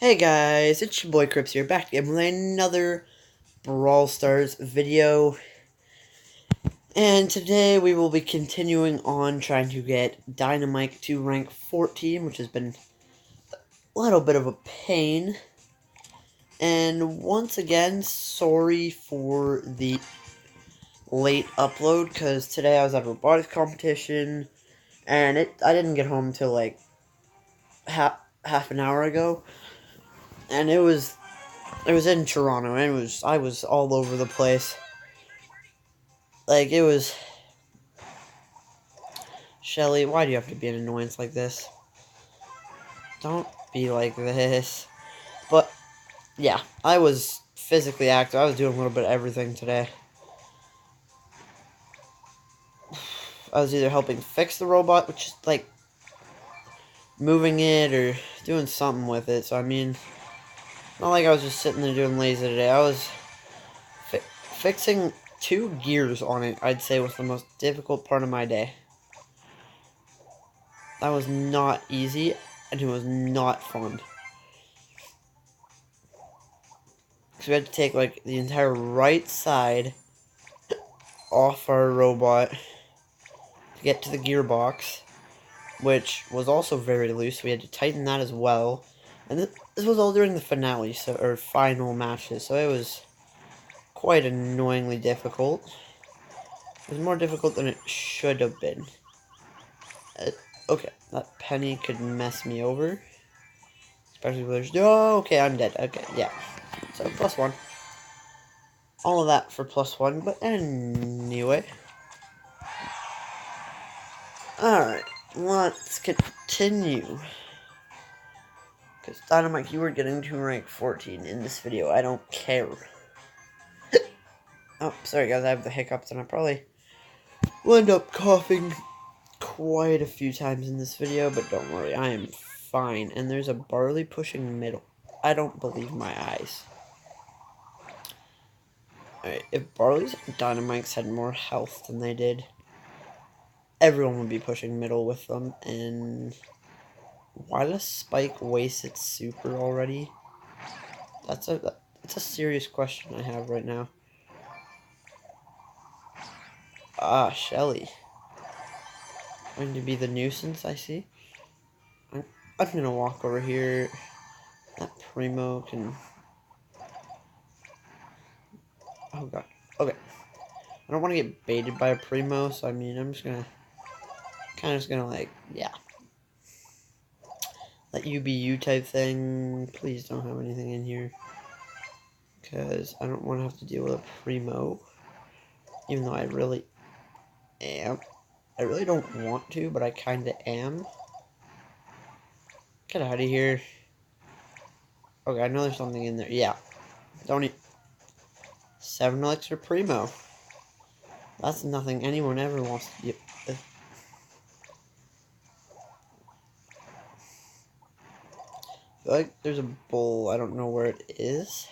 Hey guys, it's your boy Crips here, back again with another Brawl Stars video. And today we will be continuing on trying to get Dynamike to rank 14, which has been a little bit of a pain. And once again, sorry for the late upload, because today I was at a robotics competition, and I didn't get home till like half an hour ago. And it was in Toronto, and I was all over the place. Like, it was... Shelly, why do you have to be an annoyance like this? Don't be like this. But, yeah, I was physically active. I was doing a little bit of everything today. I was either helping fix the robot, which is, like, moving it, or doing something with it. So, I mean, not like I was just sitting there doing lazy today. I was fixing 2 gears on it, I'd say, was the most difficult part of my day. That was not easy, and it was not fun. So we had to take, like, the entire right side off our robot to get to the gearbox, which was also very loose. We had to tighten that as well. And this was all during the finale, or final matches, so it was quite annoyingly difficult. It was more difficult than it should have been. Okay, that penny could mess me over. Especially when there's... Oh, okay, I'm dead. Okay, yeah. So, +1. All of that for +1, but anyway. Alright, let's continue. Because Dynamike, you were getting to rank 14 in this video. I don't care. Oh, sorry guys, I have the hiccups and I probably will end up coughing quite a few times in this video, but don't worry, I am fine. And there's a Barley pushing middle. I don't believe my eyes. Alright, if Barley's and Dynamikes had more health than they did, everyone would be pushing middle with them, and why does Spike waste its super already? That's a serious question I have right now. Ah, Shelly. Going to be the nuisance, I see. I'm gonna walk over here. That Primo can... Oh god. Okay. I don't want to get baited by a Primo, so I mean, I'm just gonna... Kind of just gonna, like, yeah. Let you be you type thing. Please don't have anything in here. Because I don't want to have to deal with a Primo. Even though I really am. I really don't want to, but I kind of am. Get out of here. Okay, I know there's something in there. Yeah. Don't eat. 7 elixir Primo. That's nothing anyone ever wants to do. I feel like there's a bull. I don't know where it is.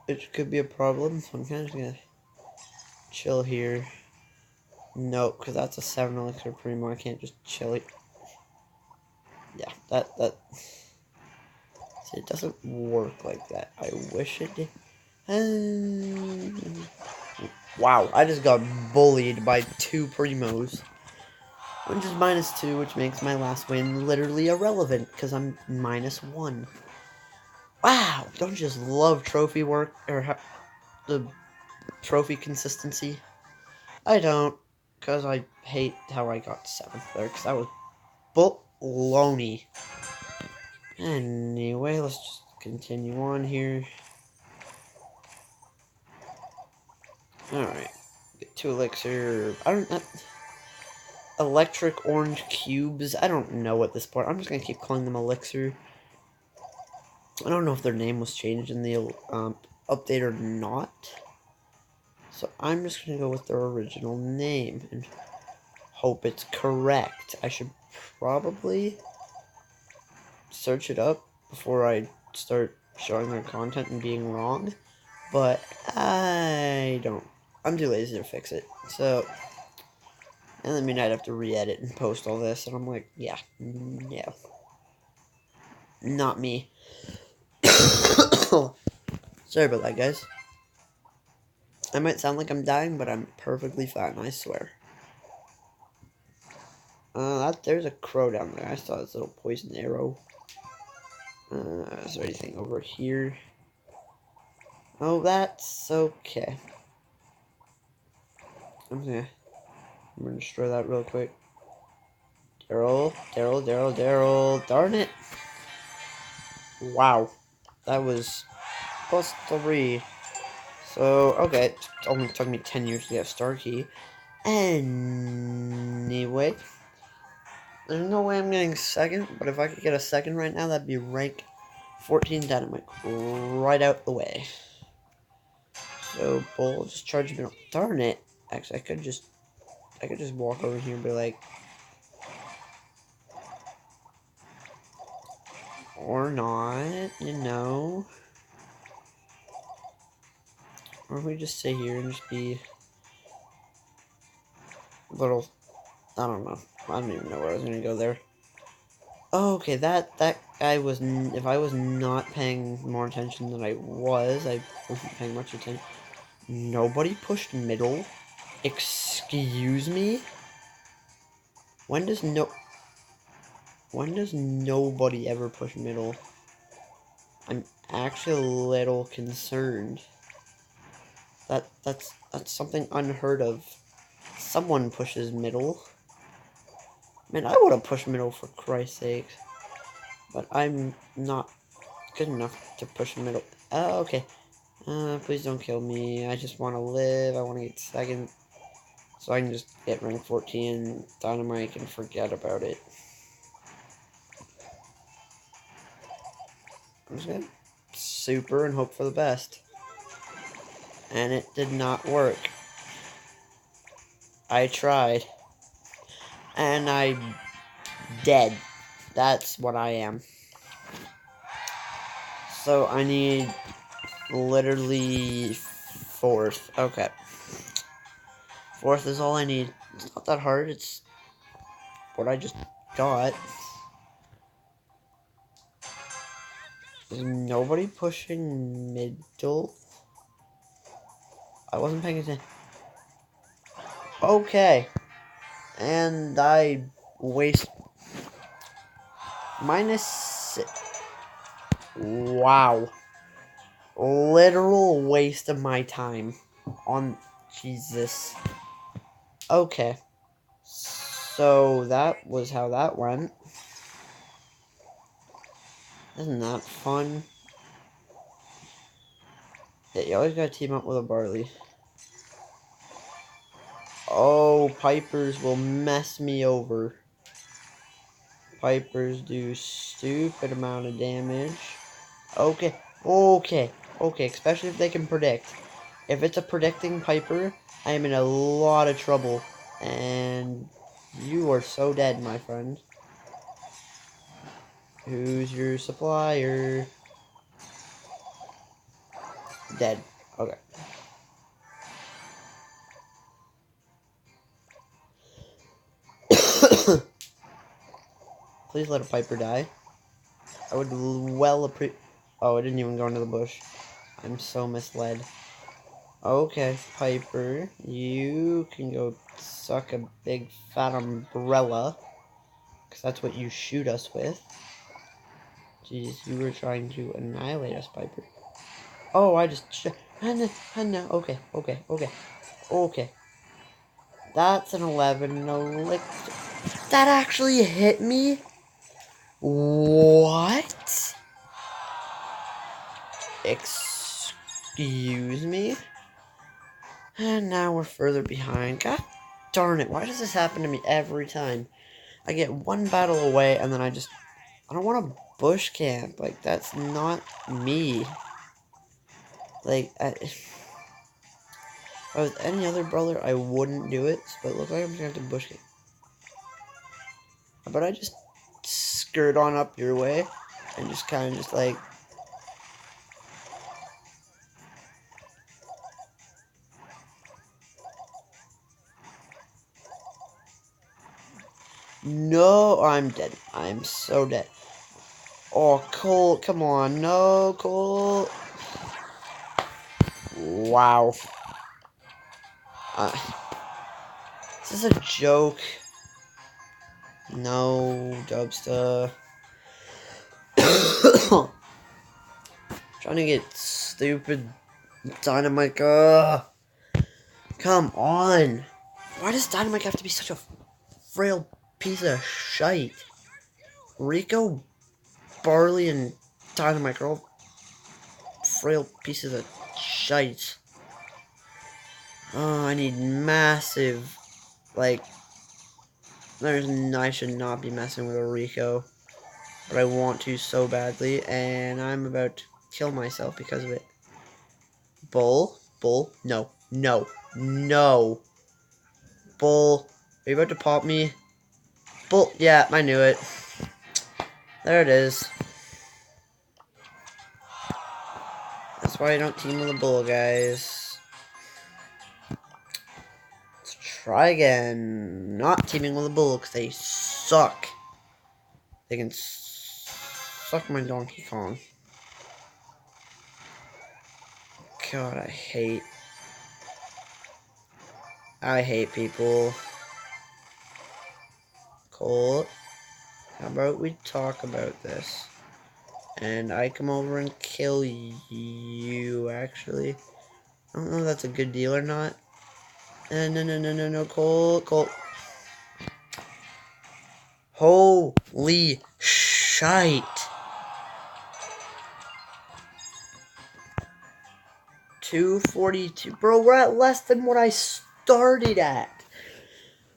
It could be a problem, so I'm kind of just gonna chill here. No, because that's a 7 elixir Primo. I can't just chill it. Yeah, that... See, it doesn't work like that. I wish it did. Wow, I just got bullied by 2 Primos. Which is -2, which makes my last win literally irrelevant, because I'm -1. Wow, don't you just love trophy work, or the trophy consistency? I don't, because I hate how I got 7th there, because that was baloney. Anyway, let's just continue on here. Alright, get 2 elixir. I don't know. Electric orange cubes. I don't know at this point. I'm just gonna keep calling them elixir. I don't know if their name was changed in the update or not. So I'm just gonna go with their original name and hope it's correct. I should probably search it up before I start showing their content and being wrong. But I don't. I'm too lazy to fix it. So... And then I'd have to re-edit and post all this, and I'm like, yeah, no. not me. Sorry about that, guys. I might sound like I'm dying, but I'm perfectly fine, I swear. There's a crow down there. I saw this little poison arrow. Is there anything over here? Oh, that's okay. I'm gonna destroy that real quick. Daryl. Darn it. Wow. That was +3. So, okay. It only took me 10 years to get a star key. Anyway. There's no way I'm getting second, but if I could get a second right now, that'd be rank 14 dynamite. Right out the way. So, Bull, just charge me. Darn it. Actually, I could just walk over here and be like, or not, you know. Or if we just sit here and just be a little, I don't know. I don't even know where I was gonna go there. Oh, okay, that guy was, if I was not paying more attention than I wasn't paying much attention. Nobody pushed middle? Excuse me? When does nobody ever push middle? I'm actually a little concerned. That's something unheard of. Someone pushes middle. Man, I would have pushed middle for Christ's sake. But I'm not good enough to push middle. Okay. Please don't kill me. I just want to live. I want to get second. So I can just get rank 14 dynamite and forget about it. I'm just gonna super and hope for the best. And it did not work. I tried. And I'm dead. That's what I am. So I need literally 4th. Okay. 4th is all I need. It's not that hard. It's what I just got. Is nobody pushing middle? I wasn't paying attention. Okay. And I waste -6. Wow. Literal waste of my time on Jesus. Okay. So that was how that went. Isn't that fun? Yeah, you always gotta team up with a Barley. Oh, Pipers will mess me over. Pipers do stupid amount of damage. Okay, especially if they can predict. If it's a predicting Piper, I am in a lot of trouble. And you are so dead, my friend. Who's your supplier? Dead. Okay. Please let a Piper die. I would well appreciate... Oh, I didn't even go into the bush. I'm so misled. Okay, Piper. You can go suck a big fat umbrella. Because that's what you shoot us with. Jeez, you were trying to annihilate us, Piper. Oh, I just... No. Okay. That's an 11. No, that actually hit me? What? Excuse me? And now we're further behind. God darn it, why does this happen to me every time? I get one battle away, and then I don't want to bush camp. Like, that's not me. Like, if I was any other brawler, I wouldn't do it, but it looks like I'm just gonna have to bush camp. But I just skirt on up your way, and just kind of just like... No, I'm dead. I'm so dead. Oh, Colt, come on. No, Colt. Wow. Uh, is this a joke? No, Dubsta. Trying to get stupid Dynamite. Come on. Why does Dynamite have to be such a frail piece of shite? Rico, Barley, and Dynamite are all frail pieces of shite. Oh, I need massive. Like, I should not be messing with a Rico. But I want to so badly, and I'm about to kill myself because of it. Bull? Bull? No. No. No. Bull. Are you about to pop me? Bull. Yeah, I knew it. There it is. That's why I don't team with a bull, guys. Let's try again. Not teaming with a bull, because they suck. They can suck my Donkey Kong. God, I hate people. Colt, how about we talk about this? And I come over and kill you, actually. I don't know if that's a good deal or not. No, Colt. Holy shite. 242. Bro, we're at less than what I started at.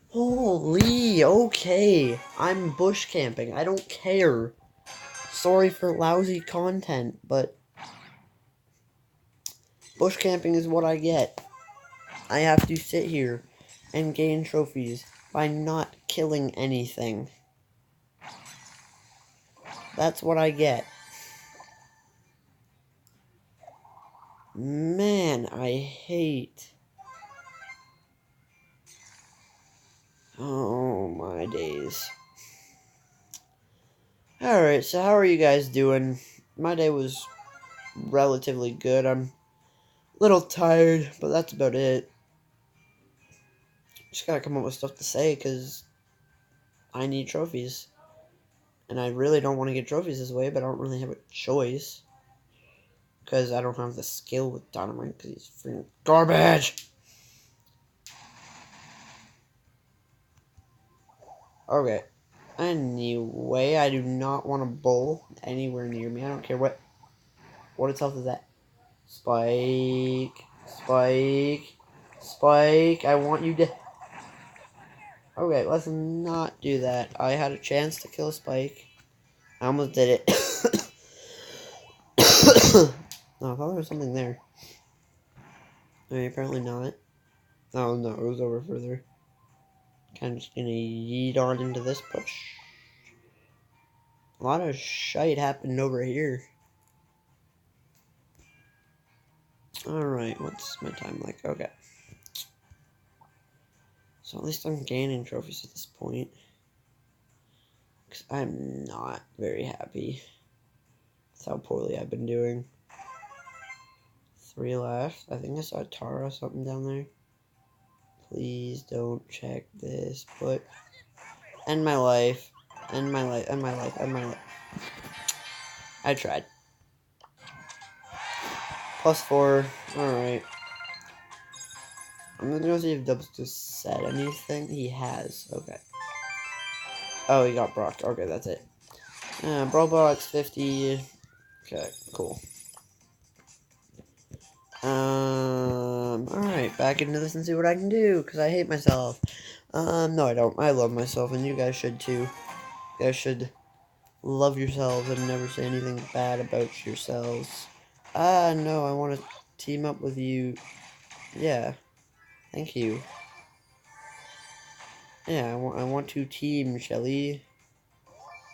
Holy, okay. I'm bush camping. I don't care. Sorry for lousy content, but bush camping is what I get. I have to sit here and gain trophies by not killing anything. That's what I get. Man, I hate. Oh my days. Alright, so how are you guys doing? My day was relatively good. I'm a little tired, but that's about it. Just gotta come up with stuff to say, because I need trophies. And I really don't want to get trophies this way, but I don't really have a choice. Because I don't have the skill with Dynamite, because he's freaking garbage! Okay. Anyway, I do not want a bull anywhere near me. I don't care what its health is at. Spike. I want you to... Okay, let's not do that. I had a chance to kill Spike. I almost did it. No, I thought there was something there. Okay, apparently not. Oh no, it was over further. Kind of just gonna yeet on into this bush. A lot of shite happened over here. Alright, what's my time like? Okay. So at least I'm gaining trophies at this point. Because I'm not very happy with how poorly I've been doing. 3 left. I think I saw Tara something down there. Please don't check this. But end my life. End my life. I tried. +4. Alright. I'm gonna go see if Dubs just said anything. He has. Okay. Oh, he got Brock. Okay, that's it. Brawl Box 50. Okay, cool. Alright, back into this and see what I can do, because I hate myself. No, I don't. I love myself, and you guys should too. You guys should love yourselves and never say anything bad about yourselves. No, I want to team up with you. Yeah. Thank you. Yeah, I want to team, Shelly.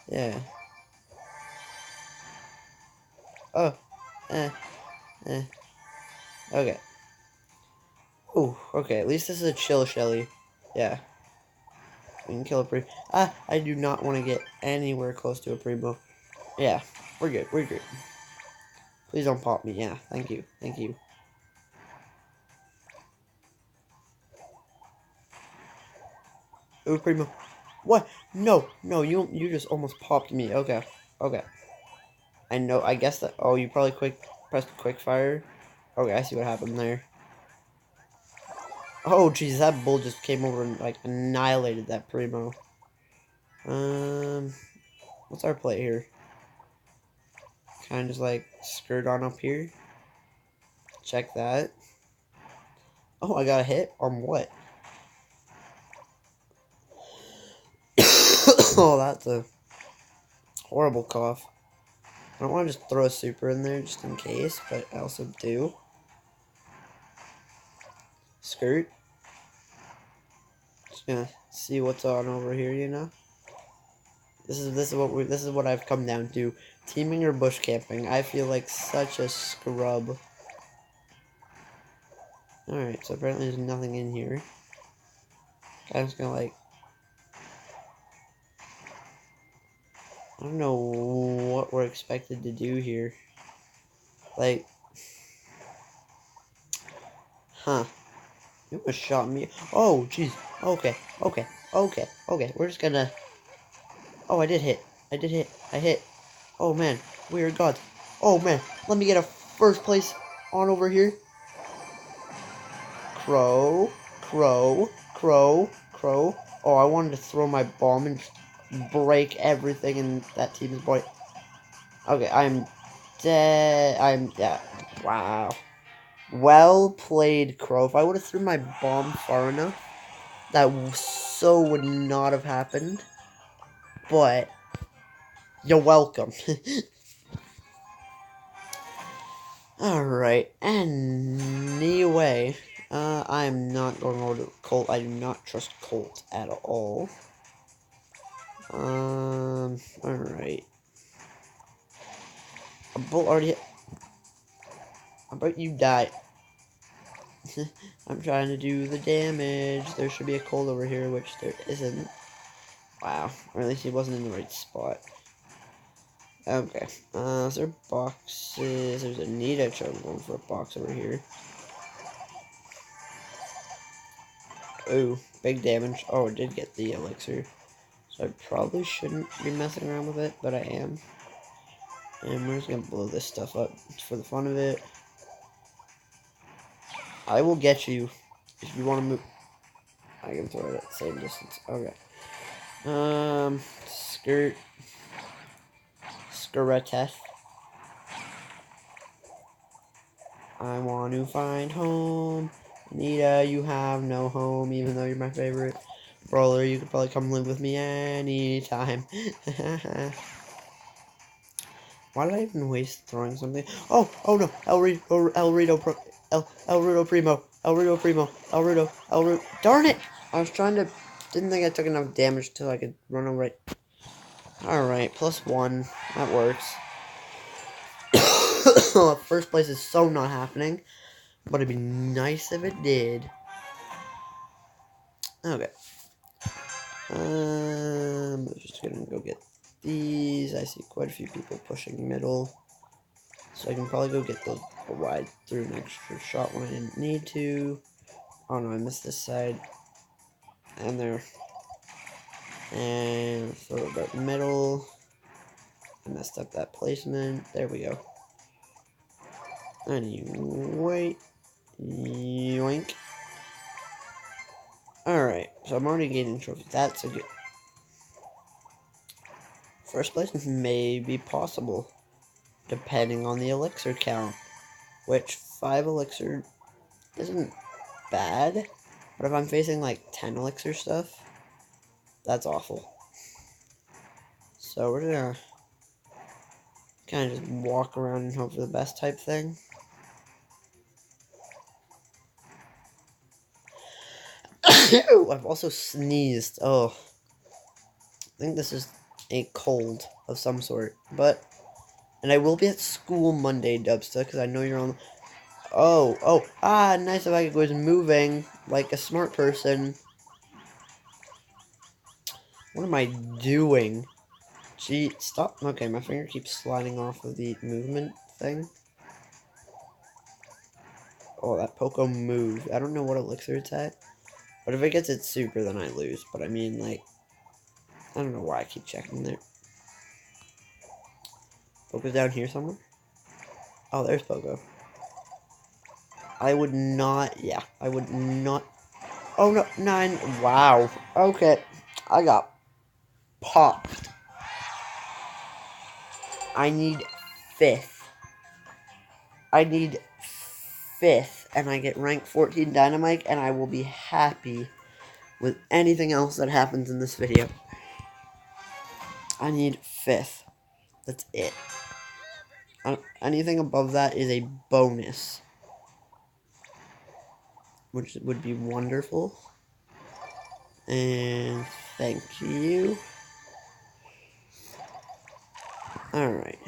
Yeah. Oh. Okay. Ooh, okay, at least this is a chill Shelly. Yeah. We can kill a Primo. I do not want to get anywhere close to a Primo. Yeah, we're good. We're good. Please don't pop me. Yeah, thank you. Thank you. Oh, Primo. What? No, no, you just almost popped me. Okay, okay. I know. I guess that. Oh, you probably pressed quick fire. Okay, I see what happened there. Oh, jeez, that bull just came over and like annihilated that Primo. What's our play here? Kind of just like skirt on up here. Check that. Oh, I got a hit on what? Oh, that's a horrible cough. I don't want to just throw a super in there just in case, but I also do. Skirt. Just gonna see what's on over here, you know. This is what I've come down to. Teaming or bush camping. I feel like such a scrub. Alright, so apparently there's nothing in here. I'm just gonna like... I don't know what we're expected to do here. Like... Huh. You almost shot me. Oh, jeez. Okay, okay, okay, okay. We're just gonna... Oh, I did hit. I did hit. I hit. Oh, man. Weird gods. Oh, man. Let me get a first place on over here. Crow. Crow. Crow. Crow. Oh, I wanted to throw my bomb and break everything in that team's body. Okay, I'm dead. I'm dead. Wow. Well played, Crow. If I would have threw my bomb far enough, that so would not have happened. But you're welcome. Alright, anyway, I'm not going over to Colt. I do not trust Colt at all. Alright. A bull already hit. How about you die? I'm trying to do the damage. There should be a Colt over here, which there isn't. Wow, or at least he wasn't in the right spot. Okay, is there boxes? There's a Nita I'm going for a box over here. Ooh, big damage. Oh, I did get the elixir. So I probably shouldn't be messing around with it, but I am. And we're just gonna blow this stuff up for the fun of it. I will get you if you want to move. I can throw it at the same distance. Okay. Skirt. Skireteth. I want to find home. Anita, you have no home, even though you're my favorite brawler. You could probably come live with me anytime. Why did I even waste throwing something? Oh, oh no, El Rito Primo, El Rito Primo, El Rito. Darn it! I was trying to, didn't think I took enough damage till I could run over it. Alright, +1, that works. First place is so not happening, but it'd be nice if it did. Okay. I'm just gonna go get these. I see quite a few people pushing middle. So I can probably go get the wide through an extra shot when I didn't need to. Oh no, I missed this side. And there. And throw it about middle. I messed up that placement. There we go. Anyway. Yoink. Alright, so I'm already getting trophies. That's a good... First place may be possible, depending on the elixir count. Which, 5 elixir isn't bad. But if I'm facing like 10 elixir stuff, that's awful. So we're gonna kind of just walk around and hope for the best type thing. I've also sneezed. Oh. I think this is a cold of some sort. But, and I will be at school Monday, Dubsta, because I know you're on... Oh, nice if I was moving like a smart person. What am I doing? Gee, stop. Okay, my finger keeps sliding off of the movement thing. Oh, that Poco moved. I don't know what elixir it's at. But if it gets it super, then I lose. But I mean, like, I don't know why I keep checking there. Poco's down here somewhere? Oh, there's Poco. I would not, yeah, I would not. Oh, no, 9. Wow. Okay. I got popped. I need 5th. I need 5th, and I get rank 14 Dynamite, and I will be happy with anything else that happens in this video. I need 5th. That's it. Anything above that is a bonus, which would be wonderful. And thank you. Alright.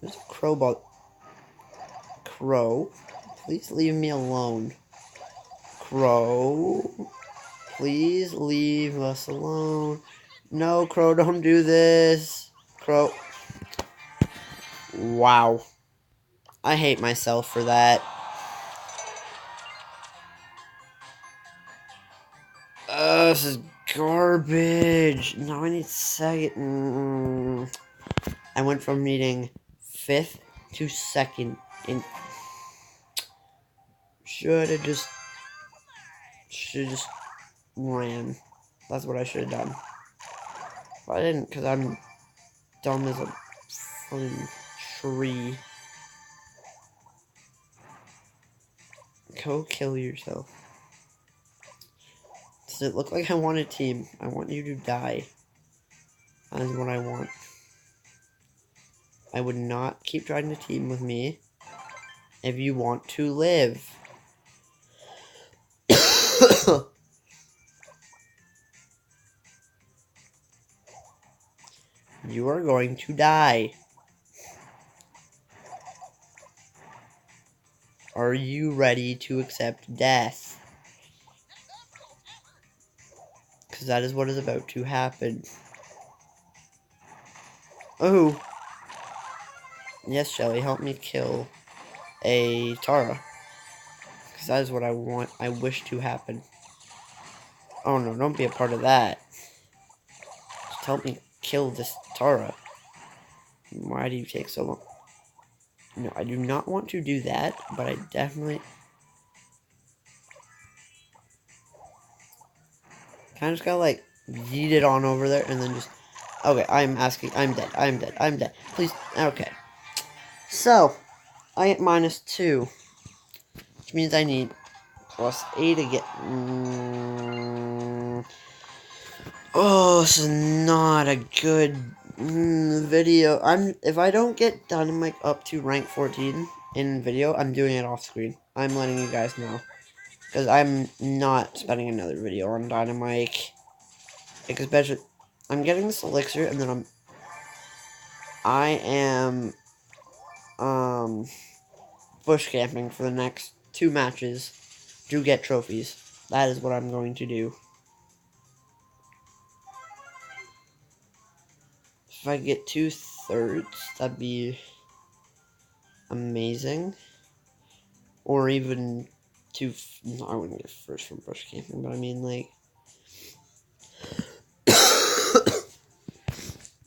There's a crowbar. Crow, please leave me alone. Crow, please leave us alone. No, Crow, don't do this. Crow. Wow. I hate myself for that. This is garbage. Now I need 2nd. I went from needing 5th to 2nd. And should have just ran. That's what I should have done. But I didn't, because I'm dumb as a fucking tree. Go kill yourself. Does it look like I want a team? I want you to die. That is what I want. I would not keep trying to team with me if you want to live. You are going to die. Are you ready to accept death? Because that is what is about to happen. Oh. Yes, Shelly, help me kill a Tara. Because that is what I want, I wish to happen. Oh no, don't be a part of that. Just help me kill this Tara. Why do you take so long? No, I do not want to do that, but I definitely... kind of just gotta, like, yeet it on over there, and then just... Okay, I'm dead. Please, okay. So, I get -2. Which means I need +8 to get... Oh, this is not a good video. If I don't get Dynamite up to rank 14 in video, I'm doing it off screen. I'm letting you guys know. Because I'm not spending another video on Dynamite. Especially, I'm getting this elixir, and then I am bush camping for the next 2 matches to get trophies. That is what I'm going to do. If I get 2/3, that'd be amazing. Or even no, I wouldn't get first from bush camping, but I mean, like,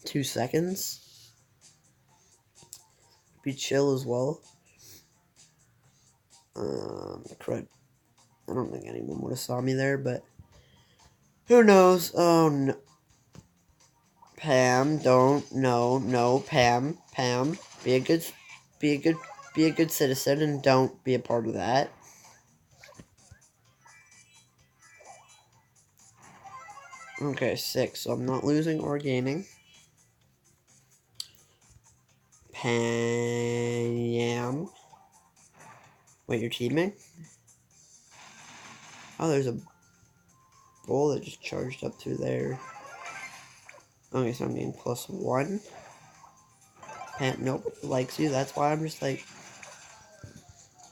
2 seconds. Be chill as well. Crud. I don't think anyone would have saw me there, but who knows? Oh no. Pam, don't, no, Pam, be a good citizen and don't be a part of that. Okay, 6, so I'm not losing or gaining. Pam. Wait, you're teaming? Oh, there's a bull that just charged up through there. Okay, so I'm getting +1. Pam, nobody likes you, that's why I'm just like...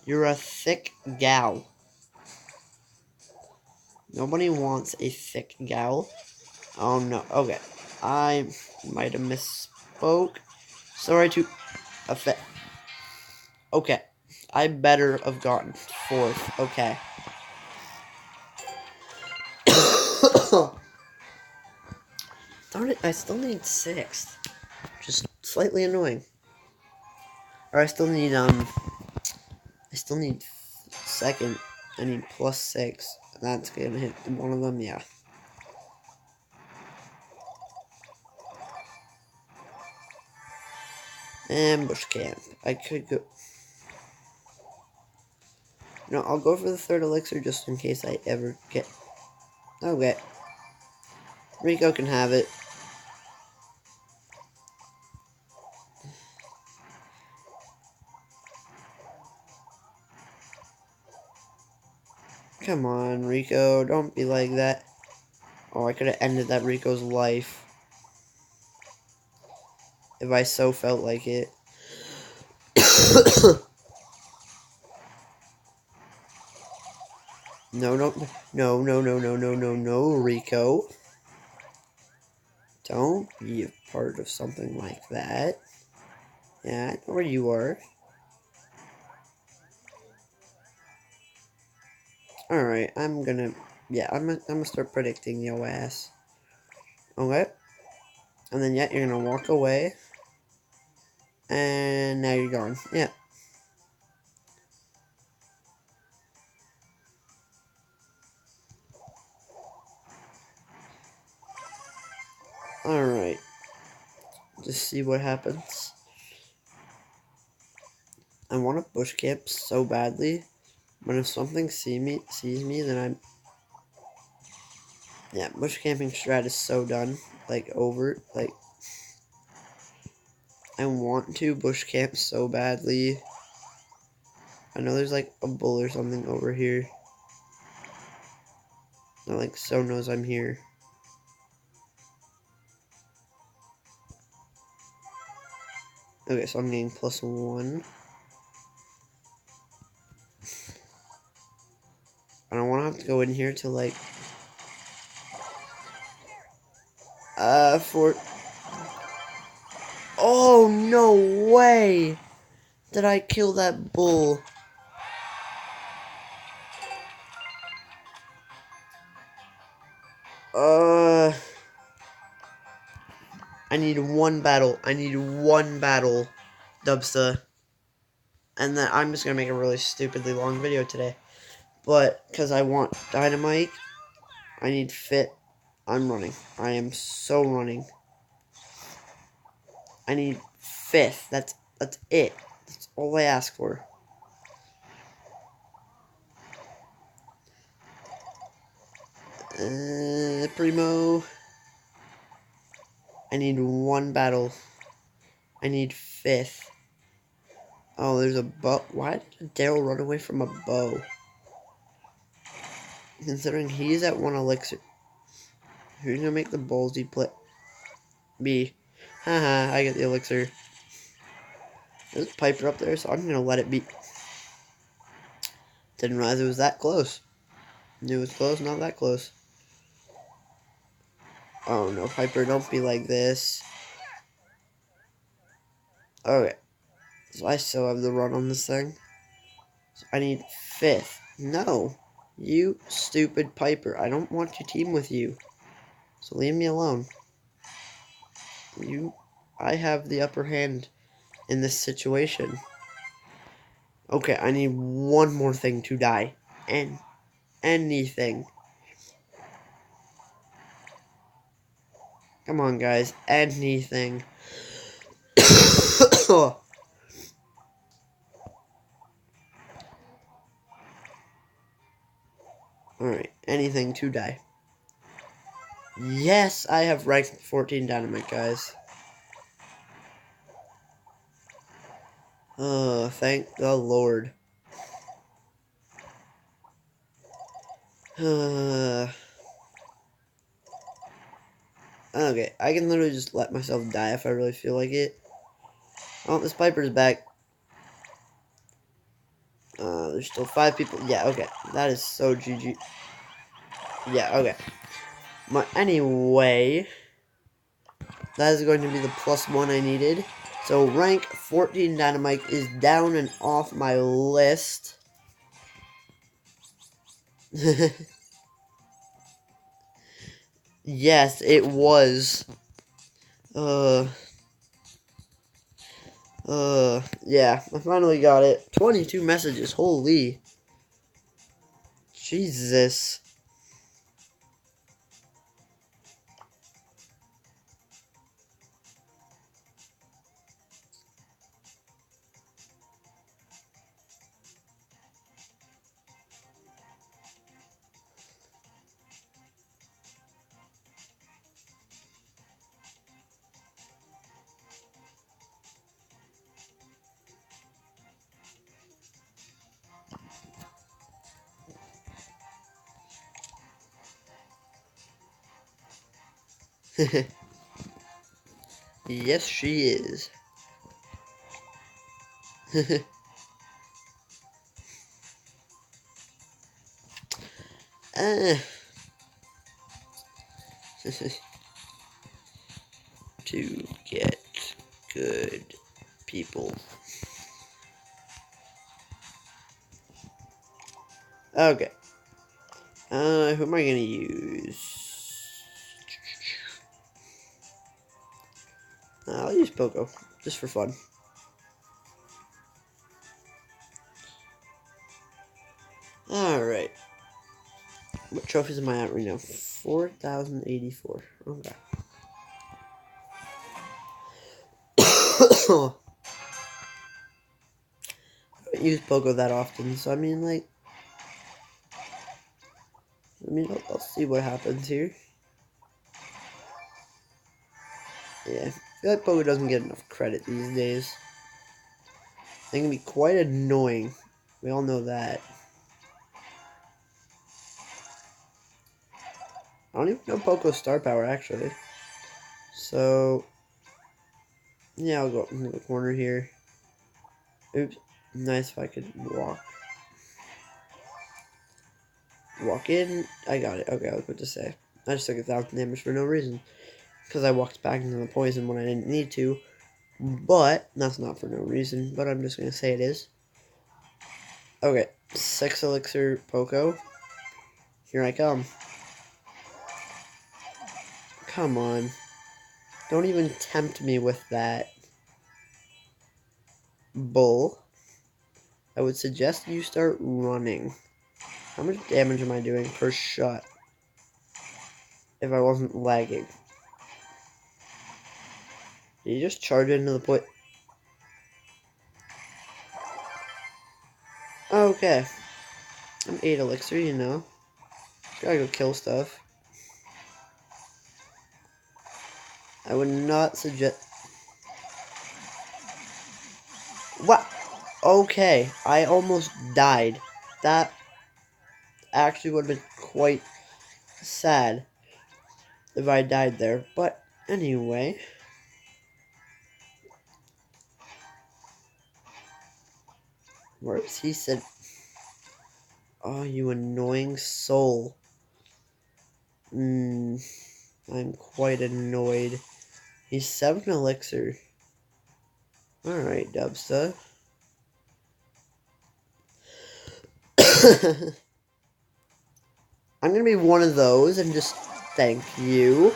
You're a thick gal. Nobody wants a thick gal. Oh no, okay. I might have misspoke. Sorry to affect. Okay. I better have gotten 4th. Okay. Darn it, I still need 6th. Just slightly annoying. Or I still need 2nd. I need +6. That's gonna hit one of them, yeah. Ambush camp. I could go. No, I'll go for the 3rd elixir just in case I ever get. Okay. Rico can have it. Come on, Rico. Don't be like that. Oh, I could have ended that Rico's life. If I so felt like it. No, no, no, no, no, no, no, no, no, Rico. Don't be a part of something like that. Yeah, I know where you are. Alright, yeah, I'm gonna start predicting your ass. Okay? And then, yeah, you're gonna walk away. And now you're gone. Yeah. Alright. Just see what happens. I want to bush camp so badly. But if something sees me, then I'm... Yeah, bush camping strat is so done. Like, over. Like, I want to bush camp so badly. I know there's, like, a bull or something over here. That, like, so knows I'm here. Okay, so I'm getting +1. I don't want to have to go in here to, like... For... Oh, no way! Did I kill that bull? I need one battle. I need one battle, Dubsta. And then I'm just gonna make a really stupidly long video today. But, because I want Dynamite, I need Fit. I'm running. I am so running. I need 5th. That's it. That's all I ask for. Primo. I need one battle. I need 5th. Oh, there's a bow. Why did Daryl run away from a bow? Considering he's at 1 elixir. Who's gonna make the ballsy play? Me. Haha, I get the elixir. There's a Piper up there, so I'm gonna let it be. Didn't realize it was that close. Knew it was close, not that close. Oh no, Piper, don't be like this. Okay. So I still have the run on this thing. So I need 5th. No. You stupid Piper. I don't want to team with you. So leave me alone. I have the upper hand in this situation. Okay, I need one more thing to die. And anything. Come on, guys. Anything. Alright, anything to die. Yes, I have rank 14 dynamite, guys. Oh, thank the Lord. Okay, I can literally just let myself die if I really feel like it. Oh, this Piper's back. There's still 5 people. Yeah, okay. That is so GG. Yeah, okay. Anyway, that is going to be the +1 I needed. So rank 14 Dynamite is down and off my list. Yes, it was. Yeah, I finally got it. 22 messages, holy. Jesus. Yes, she is. uh, to get good people. Okay. Who am I gonna use? I'll use Poco, just for fun. Alright. What trophies am I at right now? 4,084. Okay. I don't use Poco that often, so I mean, like... I'll see what happens here. Yeah, I feel like Poco doesn't get enough credit these days. They can be quite annoying. We all know that. I don't even know Poco's star power, actually. So... yeah, I'll go up in the corner here. Oops. Nice if I could walk. Walk in. I got it. Okay, I was about to say. I just took 1,000 damage for no reason. Because I walked back into the poison when I didn't need to. But, that's not for no reason. But I'm just going to say it is. Okay. 6 elixir Poco. Here I come. Come on. Don't even tempt me with that. Bull. I would suggest you start running. How much damage am I doing per shot? If I wasn't lagging. Did you just charge into the point? Okay. I'm 8 elixir, you know. Gotta go kill stuff. I would not suggest... What? Okay. I almost died. That actually would have been quite sad if I died there. But anyway... where is he said... oh, you annoying soul. I'm quite annoyed. He's 7 elixir. Alright, Dubsta. I'm gonna be one of those and just thank you.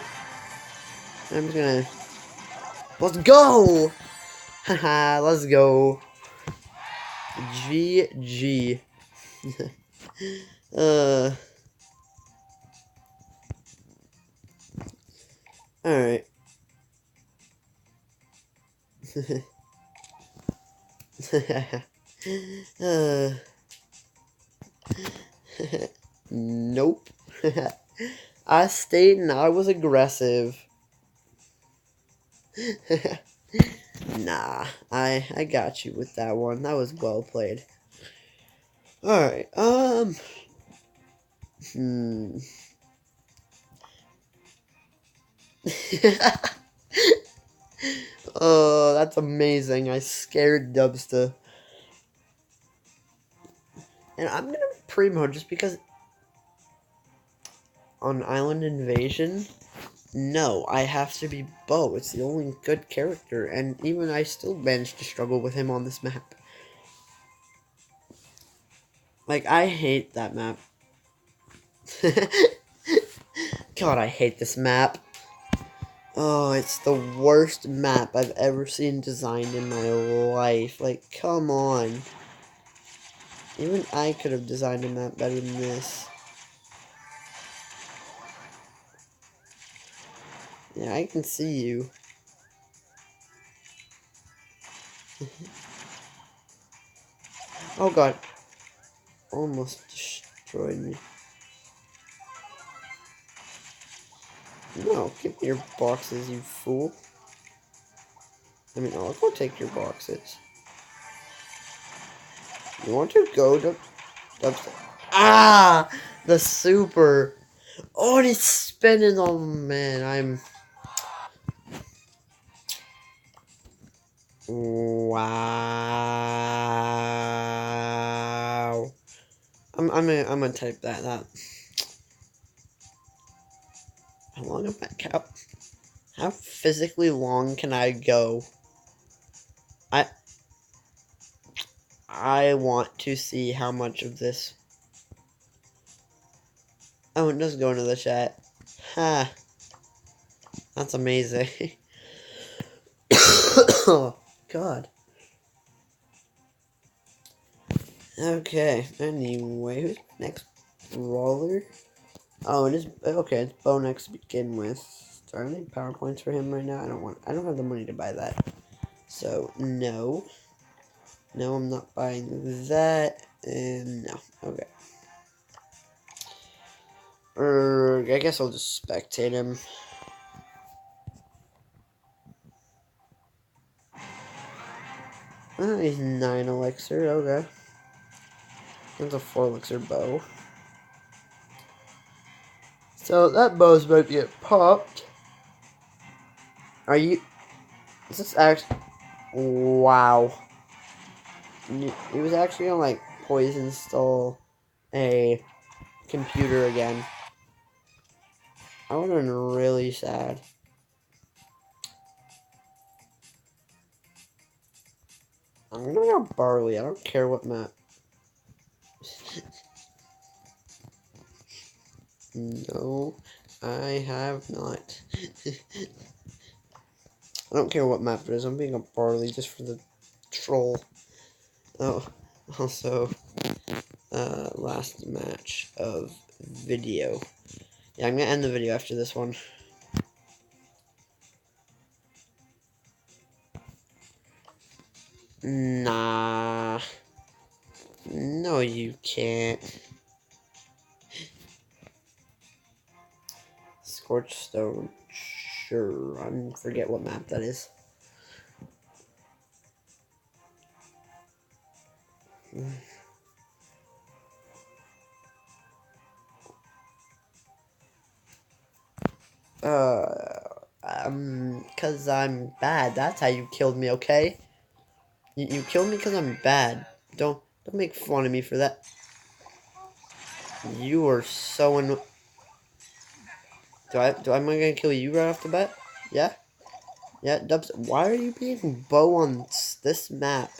I'm just gonna... let's go! Haha, let's go. GG. Alright. Nope. I stayed and I was aggressive. Nah, I got you with that one. That was well played. Alright, Oh, that's amazing. I scared Dubsta. And I'm gonna primo just because on Island Invasion, no, I have to be Bo. It's the only good character, and even I still managed to struggle with him on this map. Like, I hate that map. God, I hate this map. Oh, it's the worst map I've ever seen designed in my life. Like, come on. Even I could have designed a map better than this. Yeah, I can see you. Oh god. Almost destroyed me. No, give me your boxes, you fool. I mean, I'll go take your boxes. You want to go to... Ah! The super. Oh, and it's spinning. Oh, man. Wow. I'm gonna type that. How long am I... How physically long can I go? I want to see how much of this... Oh, it does go into the chat. Ha. That's amazing. Oh, God. Okay, anyway, who's next? Brawler? Oh, it is... Okay, it's Bo next to begin with. Do I need PowerPoints for him right now? I don't have the money to buy that. So, no. No, I'm not buying that. And no. Okay. I guess I'll just spectate him. Oh, he's 9 elixir, okay. That's a 4 elixir bow. So that bow's about to get popped. Are you... Is this actually... Wow. He was actually gonna, like, poison stall a computer again. I would have been really sad. I'm gonna go Barley. I don't care what map. No, I have not. I don't care what map it is. I'm being a Barley just for the troll. Oh, also, last match of video. Yeah, I'm gonna end the video after this one. Nah. No, you can't. Scorched Stone. Sure. I forget what map that is. Cause I'm bad. That's how you killed me, okay? You killed me because I'm bad. Don't make fun of me for that. You are so am I gonna kill you right off the bat? Yeah? Yeah, Dubs, why are you being Bo on this map?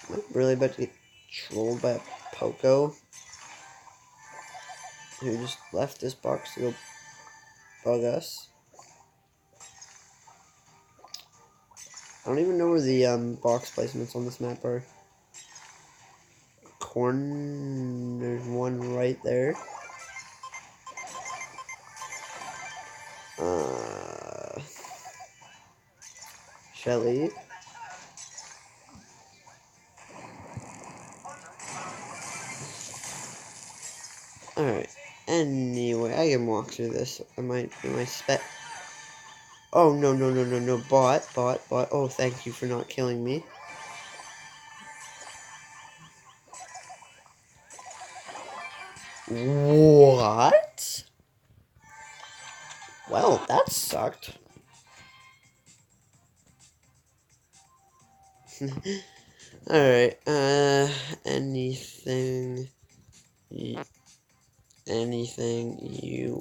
I'm really about to get trolled by a Poco who just left this box to go bug us. I don't even know where the box placements on this map are. Corn, there's one right there. Shelly. Alright. Anyway, I can walk through this. Am I spec? Oh, no. Bot. Oh, thank you for not killing me. What? Well, that sucked. Alright, anything you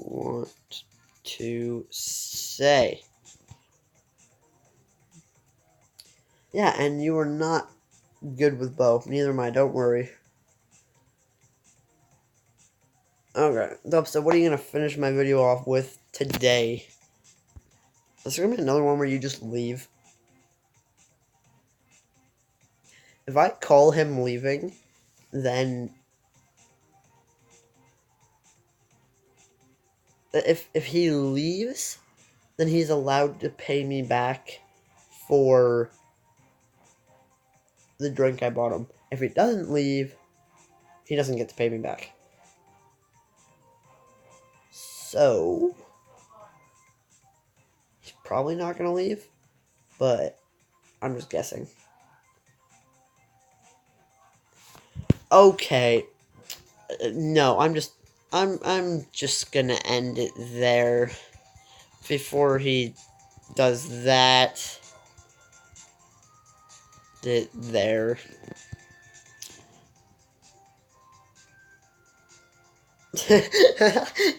want to say? Yeah, and you are not good with bow. Neither am I, don't worry. Okay, Dubstep, what are you going to finish my video off with today? Is there going to be another one where you just leave? If I call him leaving, then... If he leaves, then he's allowed to pay me back for the drink I bought him. If he doesn't leave, he doesn't get to pay me back. So, he's probably not going to leave, but I'm just guessing. Okay. No, I'm just gonna end it there before he does that. There.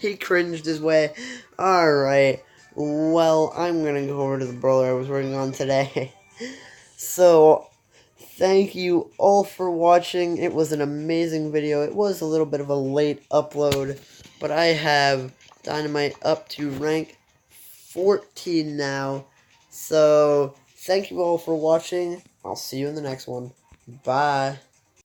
He cringed his way. Alright. Well, I'm gonna go over to the brawler I was working on today. So, thank you all for watching. It was an amazing video. It was a little bit of a late upload, but I have Dynamite up to rank 14 now. So, thank you all for watching. I'll see you in the next one. Bye.